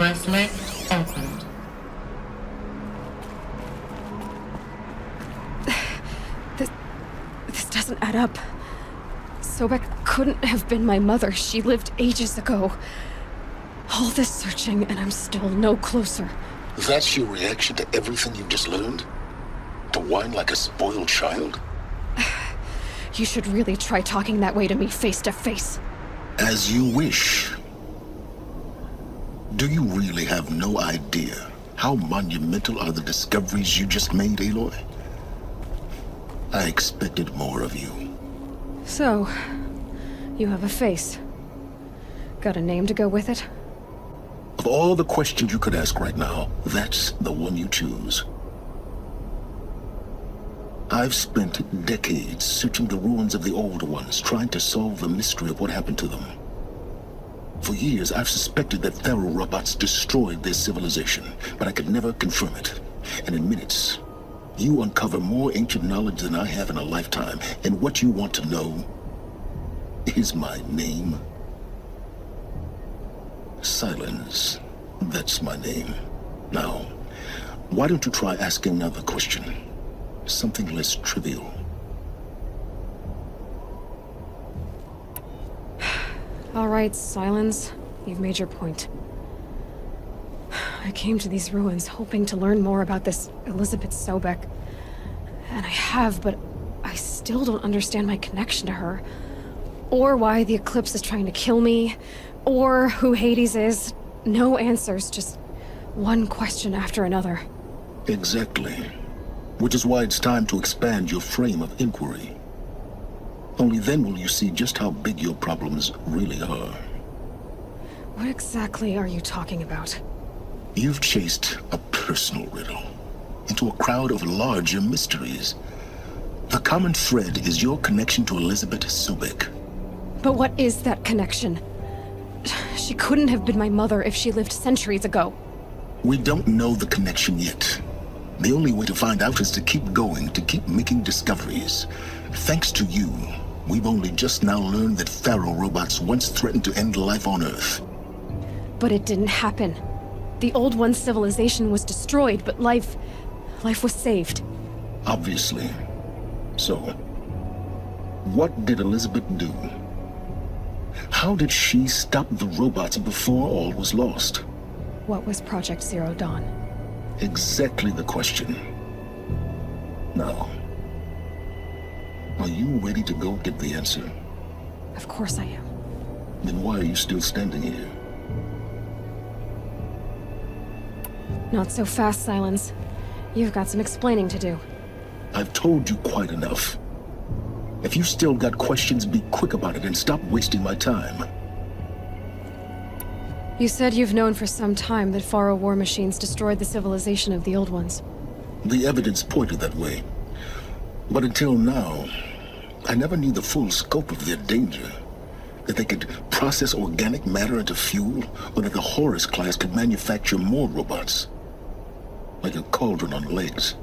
express lift opened. This doesn't add up. Sobek couldn't have been my mother. She lived ages ago. All this searching, and I'm still no closer. That's your reaction to everything you've just learned? To whine like a spoiled child? You should really try talking that way to me face to face. As you wish. Do you really have no idea how monumental are the discoveries you just made, Aloy? I expected more of you. So, you have a face. Got a name to go with it? Of all the questions you could ask right now, that's the one you choose. I've spent decades searching the ruins of the Old Ones, trying to solve the mystery of what happened to them. For years, I've suspected that Pharaoh robots destroyed their civilization, but I could never confirm it. And in minutes, you uncover more ancient knowledge than I have in a lifetime, and what you want to know is my name. SYLENS. That's my name. Now, why don't you try asking another question? Something less trivial. All right, SYLENS. You've made your point. I came to these ruins hoping to learn more about this Elizabeth Sobek. And I have, but I still don't understand my connection to her. Or why the Eclipse is trying to kill me. Or who Hades is. No answers, just one question after another. Exactly. Which is why it's time to expand your frame of inquiry. Only then will you see just how big your problems really are. What exactly are you talking about? You've chased a personal riddle into a crowd of larger mysteries. The common thread is your connection to Elizabeth Sobek. But what is that connection? She couldn't have been my mother if she lived centuries ago. We don't know the connection yet. The only way to find out is to keep going, to keep making discoveries. Thanks to you, we've only just now learned that Pharaoh robots once threatened to end life on Earth. But it didn't happen. The Old One's civilization was destroyed, but life was saved. Obviously. So, what did Elizabeth do? How did she stop the robots before all was lost? What was Project Zero Dawn? Exactly the question. Now, are you ready to go get the answer? Of course I am. Then why are you still standing here? Not so fast, SYLENS. You've got some explaining to do. I've told you quite enough. If you still got questions, be quick about it and stop wasting my time. You said you've known for some time that Pharaoh war machines destroyed the civilization of the Old Ones. The evidence pointed that way. But until now, I never knew the full scope of their danger. That they could process organic matter into fuel, or that the Horus class could manufacture more robots. Like a cauldron on legs.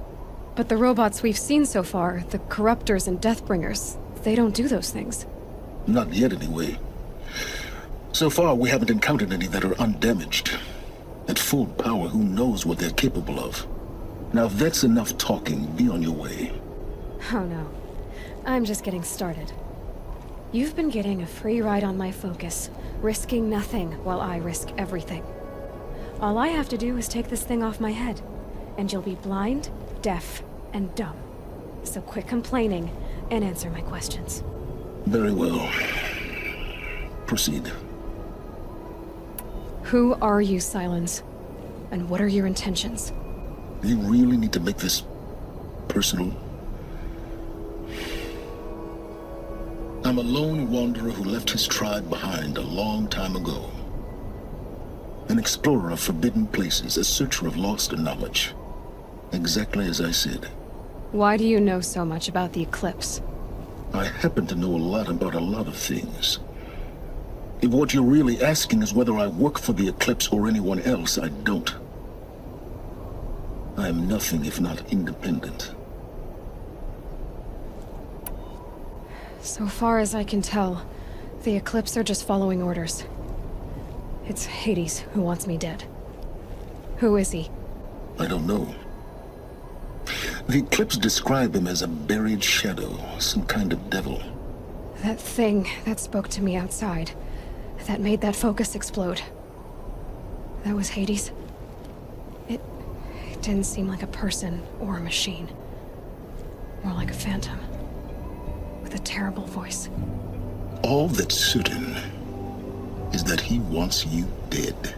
But the robots we've seen so far, the Corruptors and Deathbringers, they don't do those things. Not yet, anyway. So far, we haven't encountered any that are undamaged. At full power, who knows what they're capable of? Now, if that's enough talking, be on your way. Oh no. I'm just getting started. You've been getting a free ride on my focus, risking nothing while I risk everything. All I have to do is take this thing off my head, and you'll be blind, deaf, and dumb. So quit complaining and answer my questions. Very well. Proceed. Who are you, SYLENS? And what are your intentions? You really need to make this personal? I'm a lone wanderer who left his tribe behind a long time ago. An explorer of forbidden places, a searcher of lost knowledge. Exactly as I said. Why do you know so much about the Eclipse? I happen to know a lot about a lot of things. If what you're really asking is whether I work for the Eclipse or anyone else, I don't. I am nothing if not independent. So far as I can tell, the Eclipse are just following orders. It's Hades who wants me dead. Who is he? I don't know. The Eclipse describe him as a buried shadow, some kind of devil. That thing that spoke to me outside. That made that focus explode. That was Hades? It didn't seem like a person or a machine. More like a phantom. With a terrible voice. All that's certain is that he wants you dead.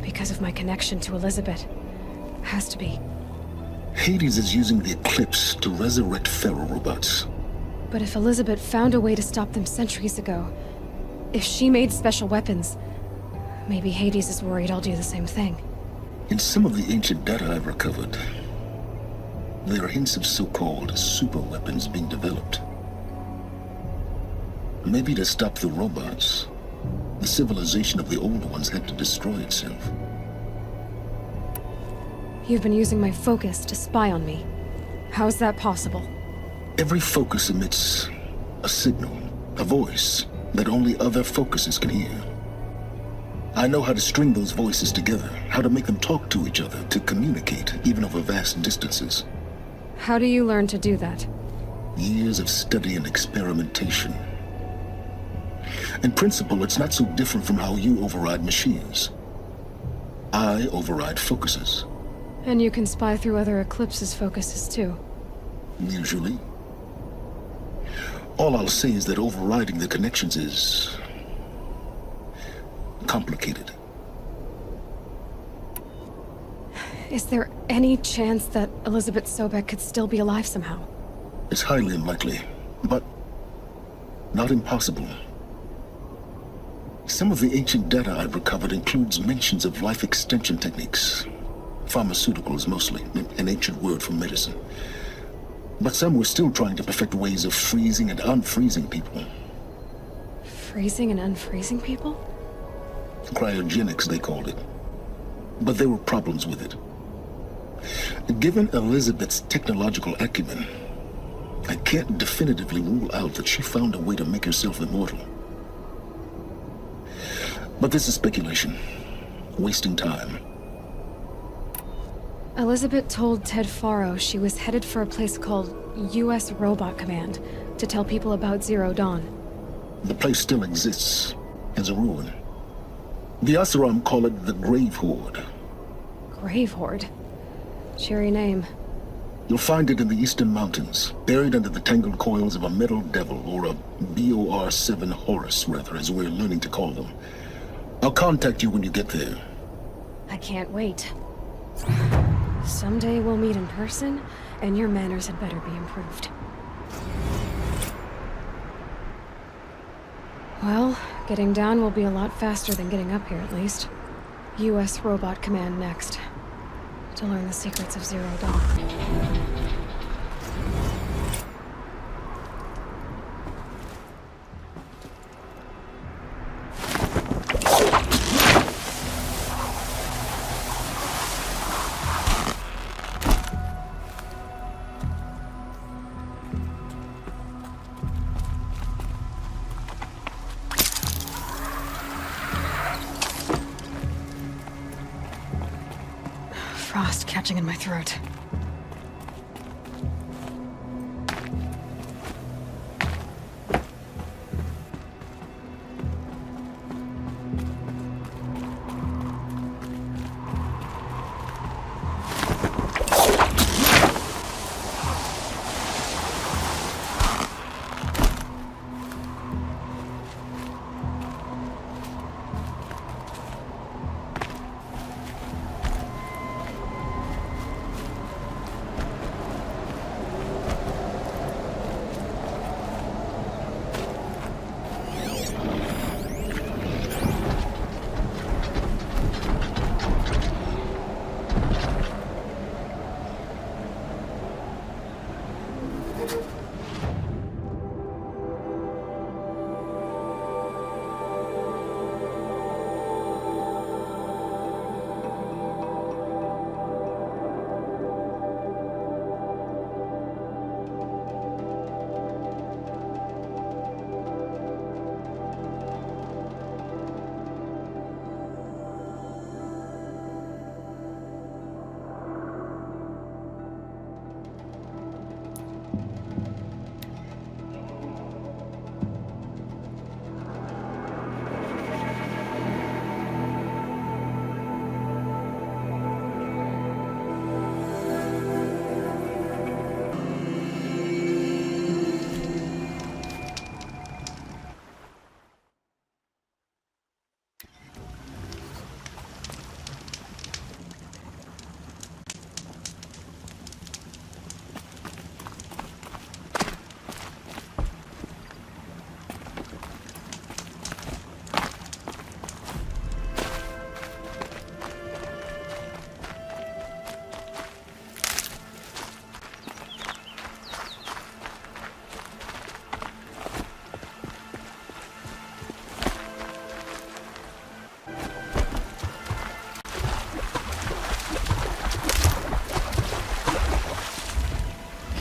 Because of my connection to Elizabeth. Has to be. Hades is using the Eclipse to resurrect feral robots. But if Elizabeth found a way to stop them centuries ago, if she made special weapons, maybe Hades is worried I'll do the same thing. In some of the ancient data I've recovered, there are hints of so-called super weapons being developed. Maybe to stop the robots, the civilization of the older ones had to destroy itself. You've been using my focus to spy on me. How's that possible? Every focus emits a signal, a voice, that only other focuses can hear. I know how to string those voices together, how to make them talk to each other, to communicate, even over vast distances. How do you learn to do that? Years of study and experimentation. In principle, it's not so different from how you override machines. I override focuses. And you can spy through other Eclipse's focuses too. Usually. All I'll say is that overriding the connections is complicated. Is there any chance that Elizabeth Sobek could still be alive somehow? It's highly unlikely, but not impossible. Some of the ancient data I've recovered includes mentions of life extension techniques. Pharmaceuticals mostly, an ancient word for medicine. But some were still trying to perfect ways of freezing and unfreezing people. Freezing and unfreezing people? Cryogenics, they called it. But there were problems with it. Given Elizabeth's technological acumen, I can't definitively rule out that she found a way to make herself immortal. But this is speculation. Wasting time. Elizabeth told Ted Faro she was headed for a place called U.S. Robot Command to tell people about Zero Dawn. The place still exists, as a ruin. The Asuram call it the Grave Horde. Grave Horde? Cheery name. You'll find it in the Eastern Mountains, buried under the tangled coils of a metal devil, or a BOR-7 Horus, rather, as we're learning to call them. I'll contact you when you get there. I can't wait. Someday we'll meet in person, and your manners had better be improved. Well, getting down will be a lot faster than getting up here, at least. U.S. Robot Command next. To learn the secrets of Zero Dawn. Frost catching in my throat.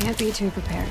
Can't be too prepared.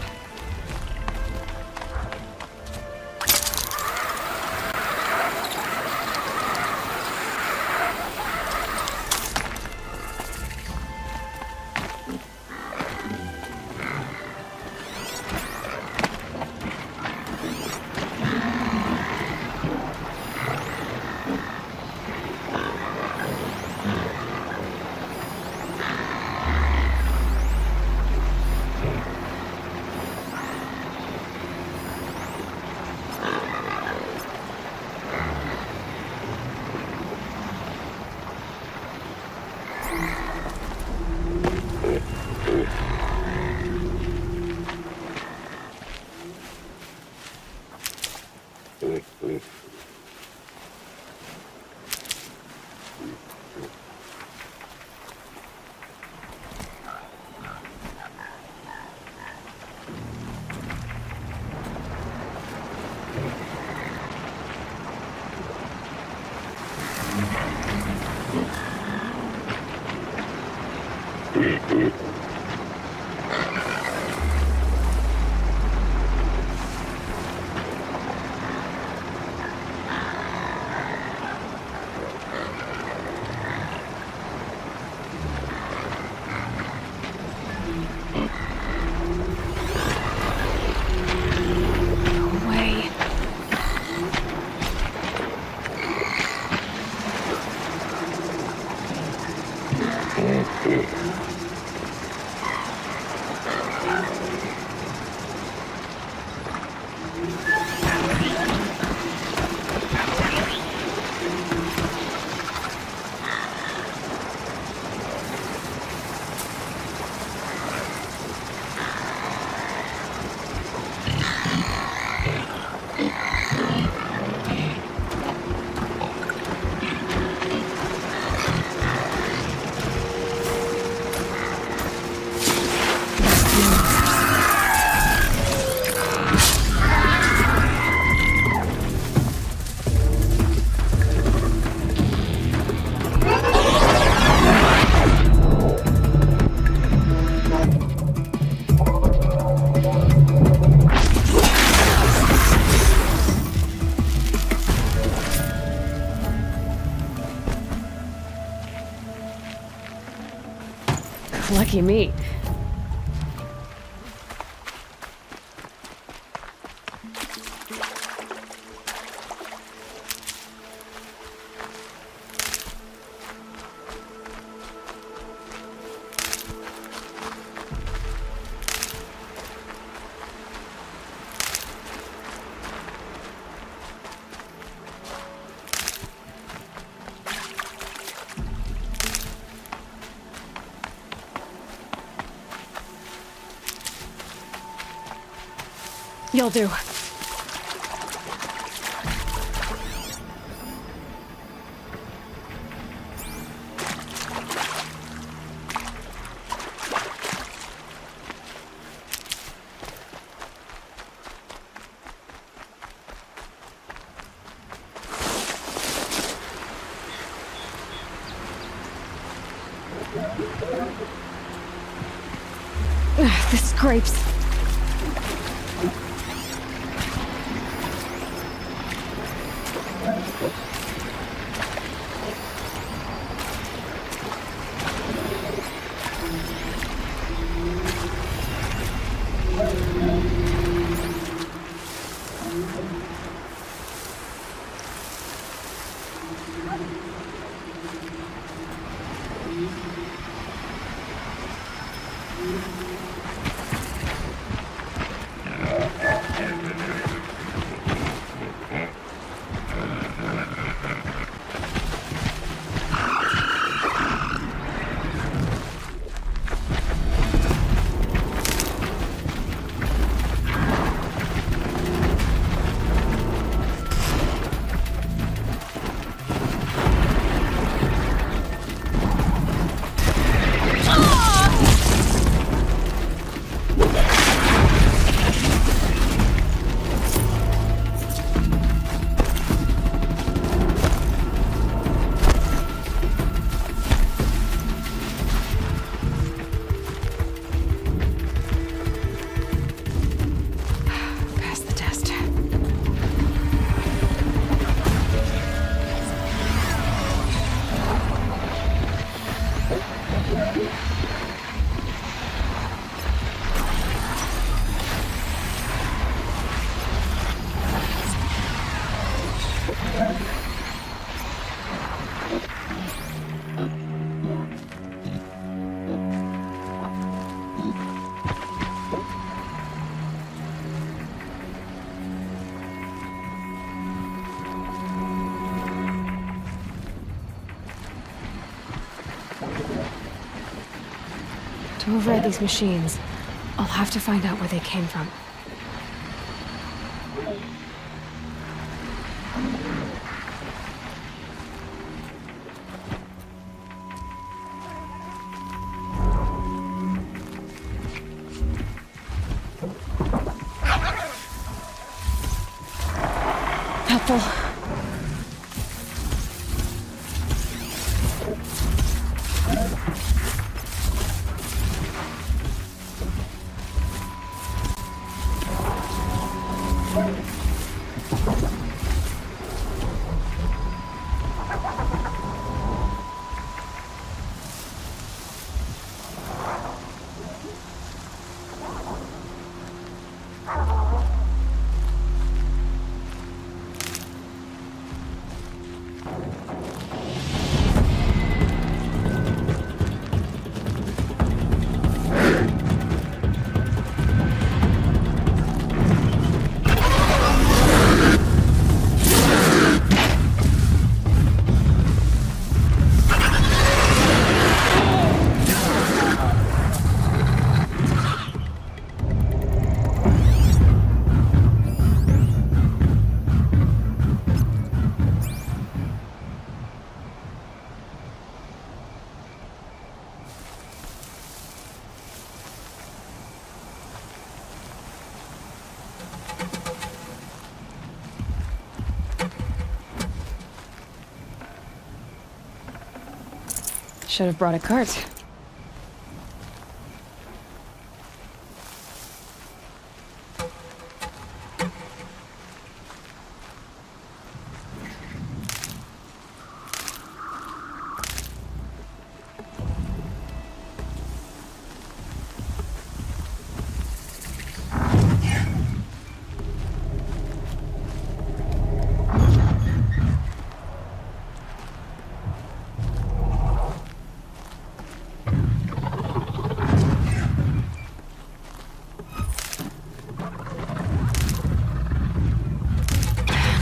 No way. Lucky me. You'll do. The scrapes. To override these machines, I'll have to find out where they came from. Helpful. Should have brought a cart.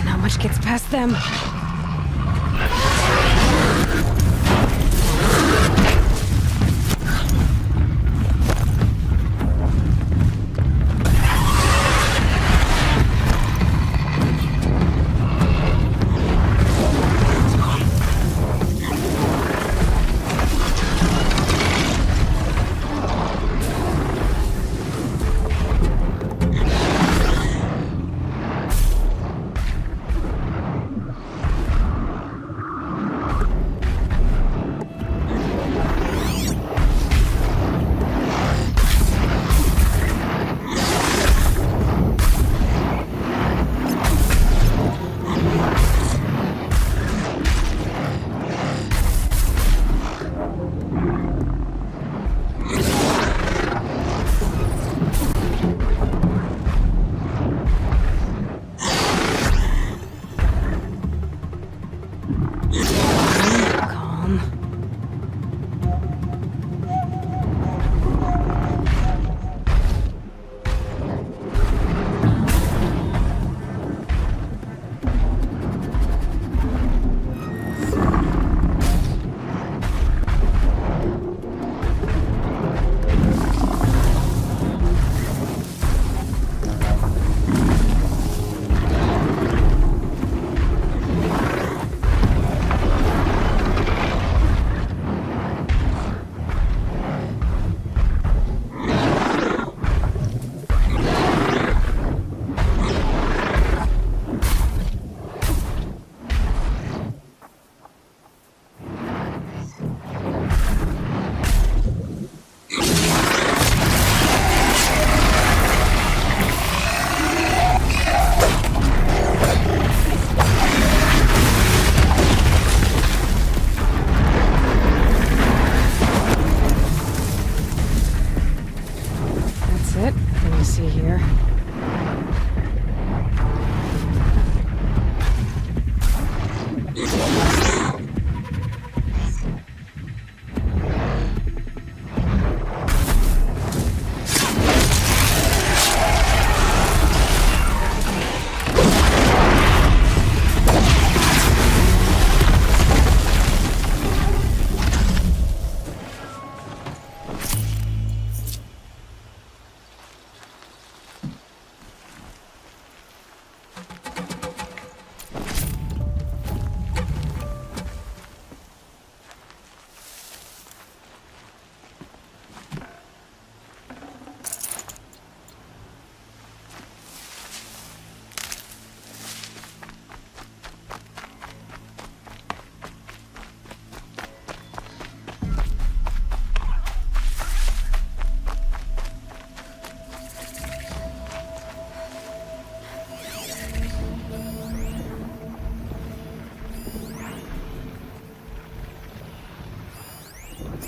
Not much gets past them.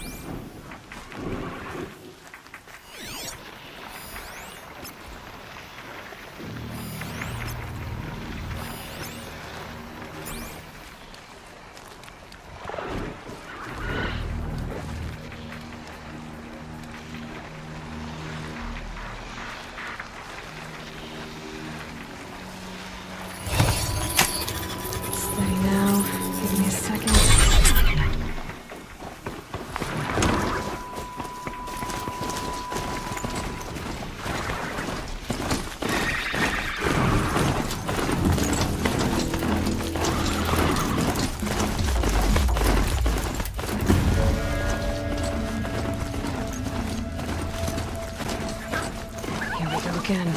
Steady now. Give me a second. Here we go again.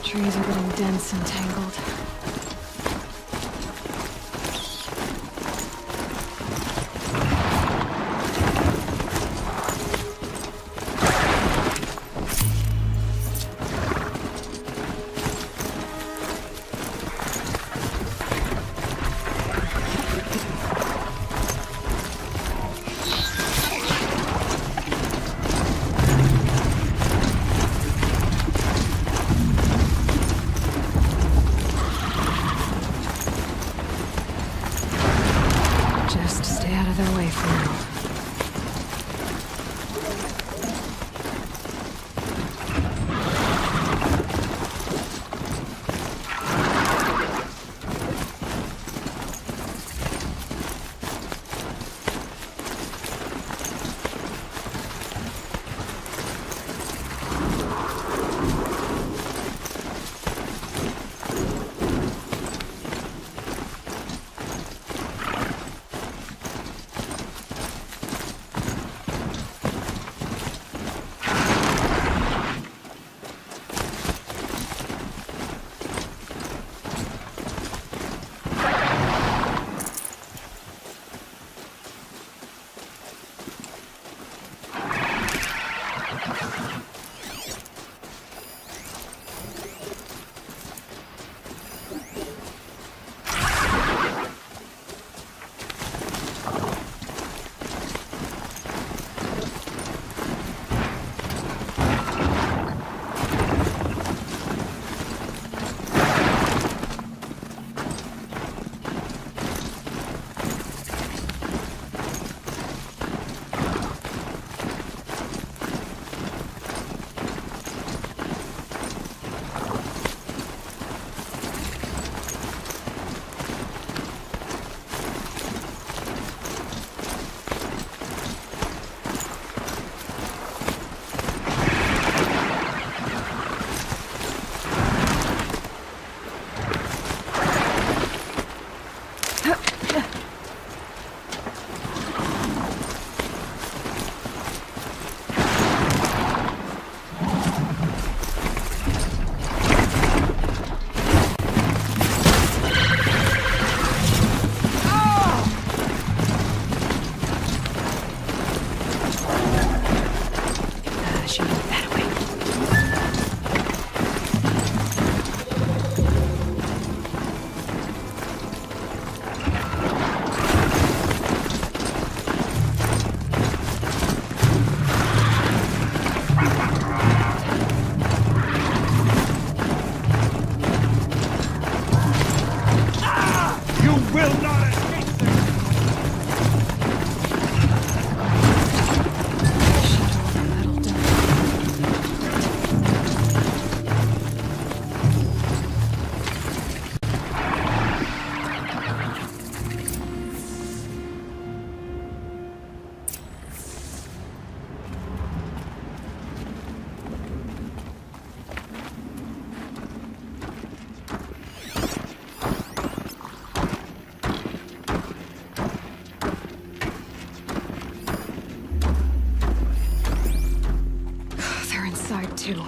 Trees are getting dense and tangled. to.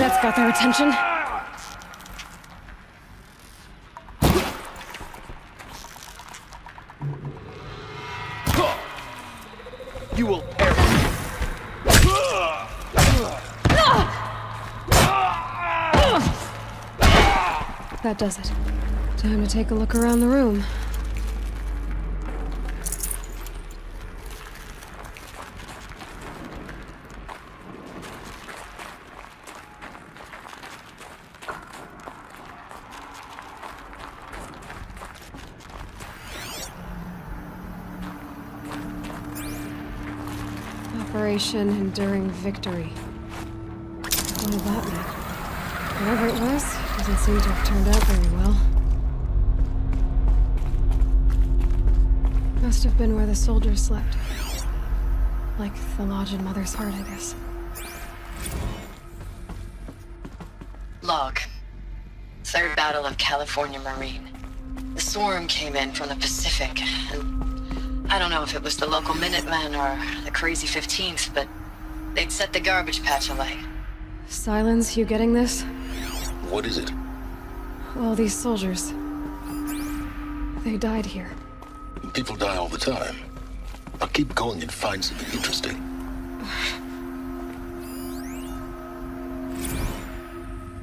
That's got their attention. You will perish. That does it. Time to take a look around the room. Operation Enduring Victory. What did that mean? Whatever it was, doesn't seem to have turned out very well. Must have been where the soldiers slept. Like the lodge in Mother's Heart, I guess. Log. Third Battle of California Marine. The swarm came in from the Pacific, and I don't know if it was the local Minutemen or the crazy 15th, but they'd set the garbage patch alight. SYLENS, you getting this? What is it? All these soldiers. They died here. People die all the time. Now keep going and find something interesting.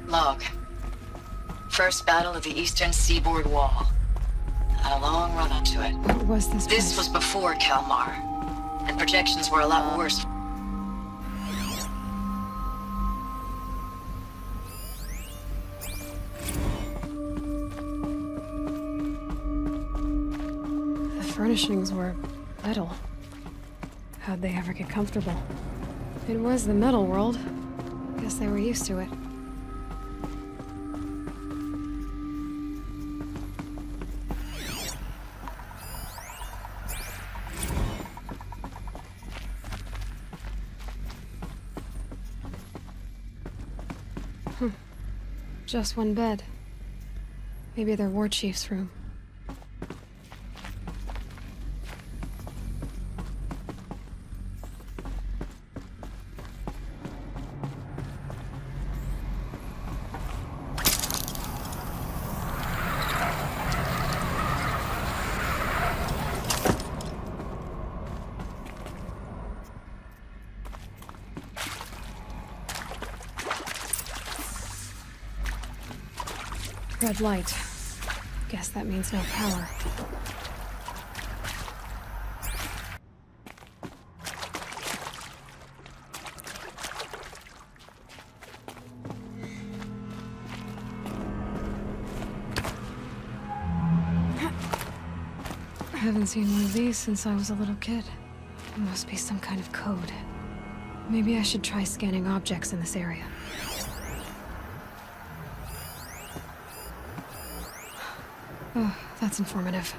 Log. First battle of the Eastern Seaboard Wall. Had a long run up to it. What was this This place? was before Kalmar, and projections were a lot worse. The furnishings were metal. How'd they ever get comfortable? It was the metal world. Guess they were used to it. Just one bed. Maybe their war chief's room. Red light. Guess that means no power. I haven't seen one of these since I was a little kid. It must be some kind of code. Maybe I should try scanning objects in this area. Oh, that's informative.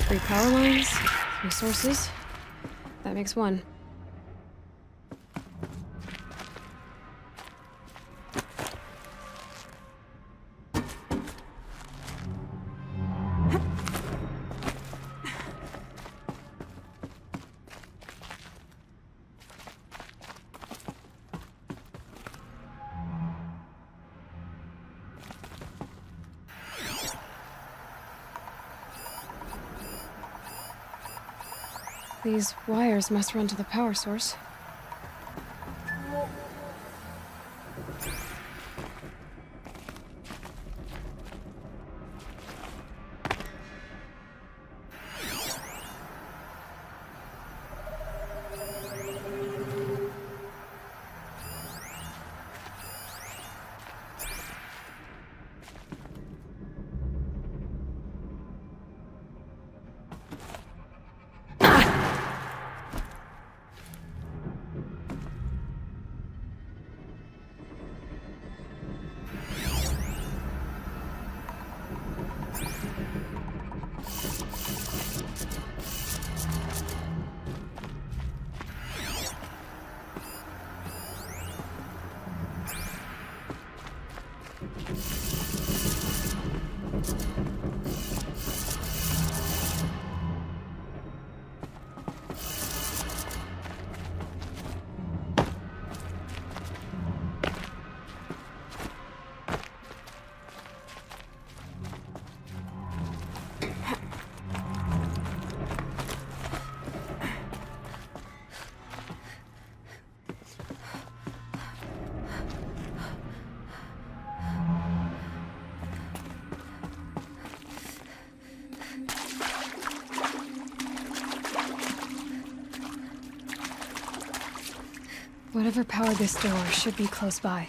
Three power lines, 3 sources. That makes 1. These wires must run to the power source. Whatever powered this door should be close by.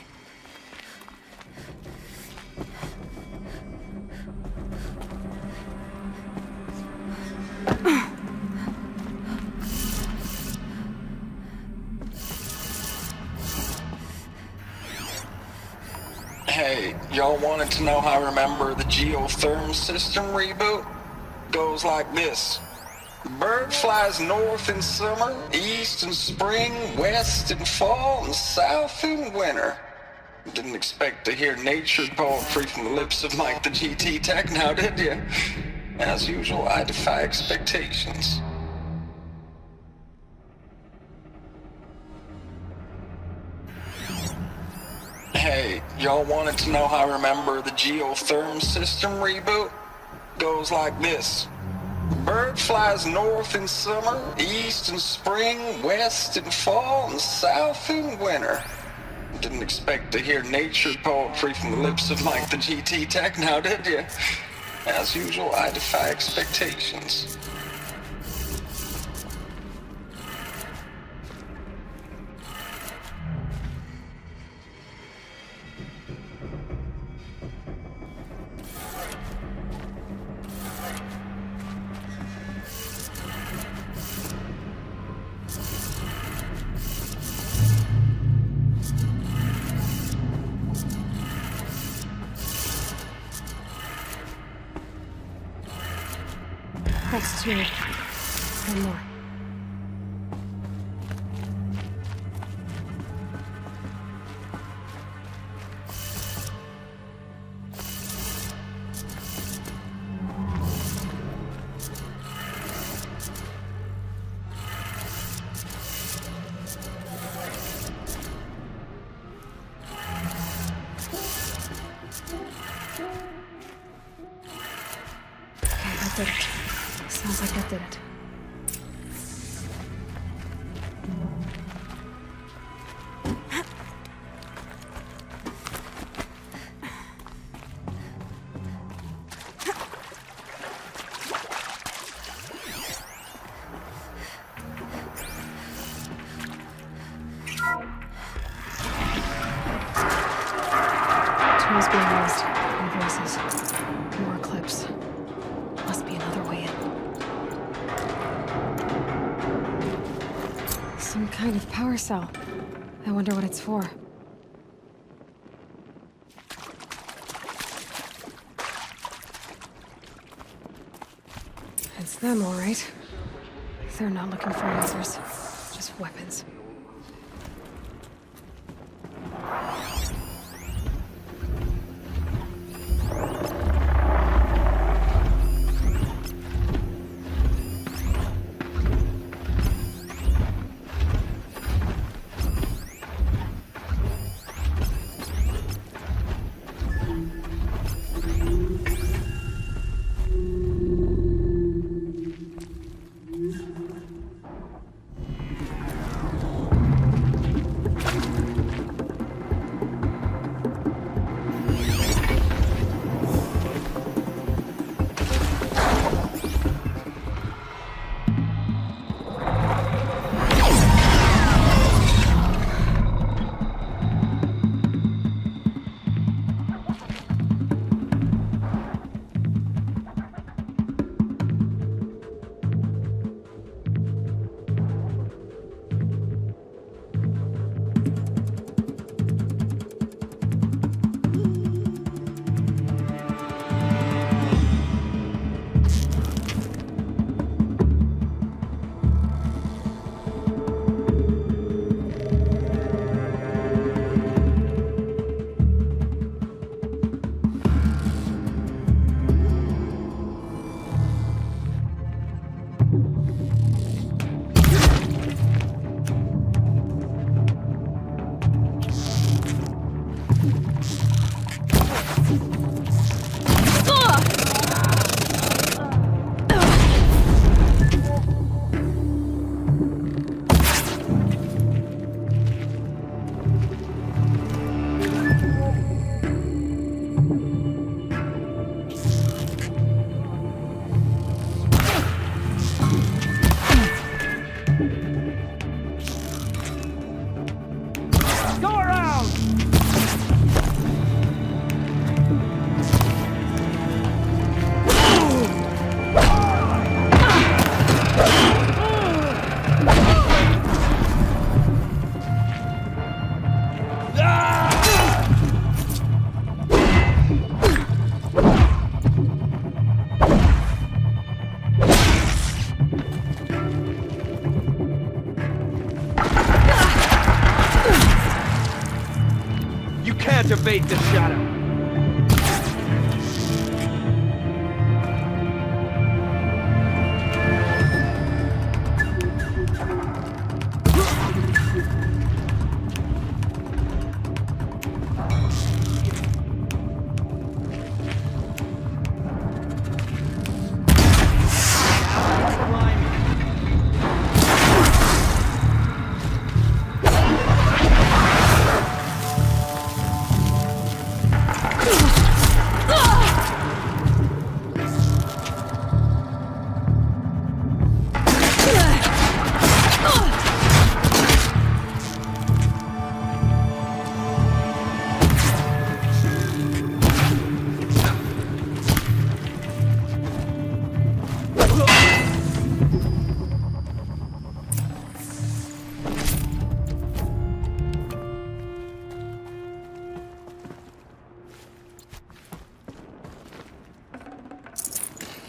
Hey, y'all wanted to know how I remember the geotherm system reboot? Goes like this. Bird flies north in summer, east in spring, west in fall, and south in winter. Didn't expect to hear nature poetry from the lips of Mike the GT Tech now, did you? As usual, I defy expectations. Hey, y'all wanted to know how I remember the geotherm system reboot? Goes like this. Bird flies north in summer, east in spring, west in fall, and south in winter. Didn't expect to hear nature poetry from the lips of Mike the GT Tech now, did you? As usual, I defy expectations. That's 2. 1 more. Okay, that did it. Sounds like that did it. Signals being lost. And voices. More clips. Must be another way in. Some kind of power cell. I wonder what it's for. It's them, all right. They're not looking for answers. Just weapons. Activate the shadow.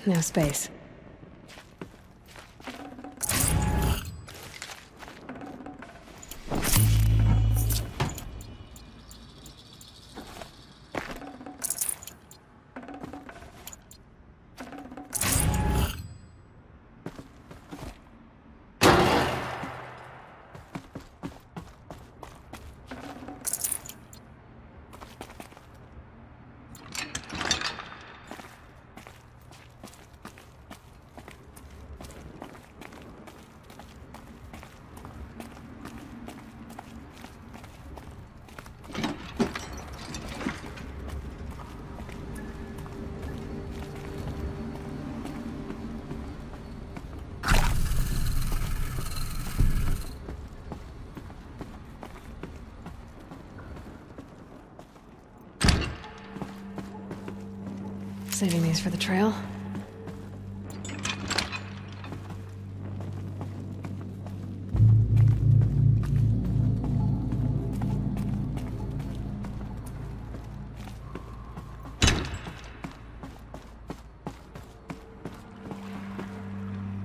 No space. Saving these for the trail.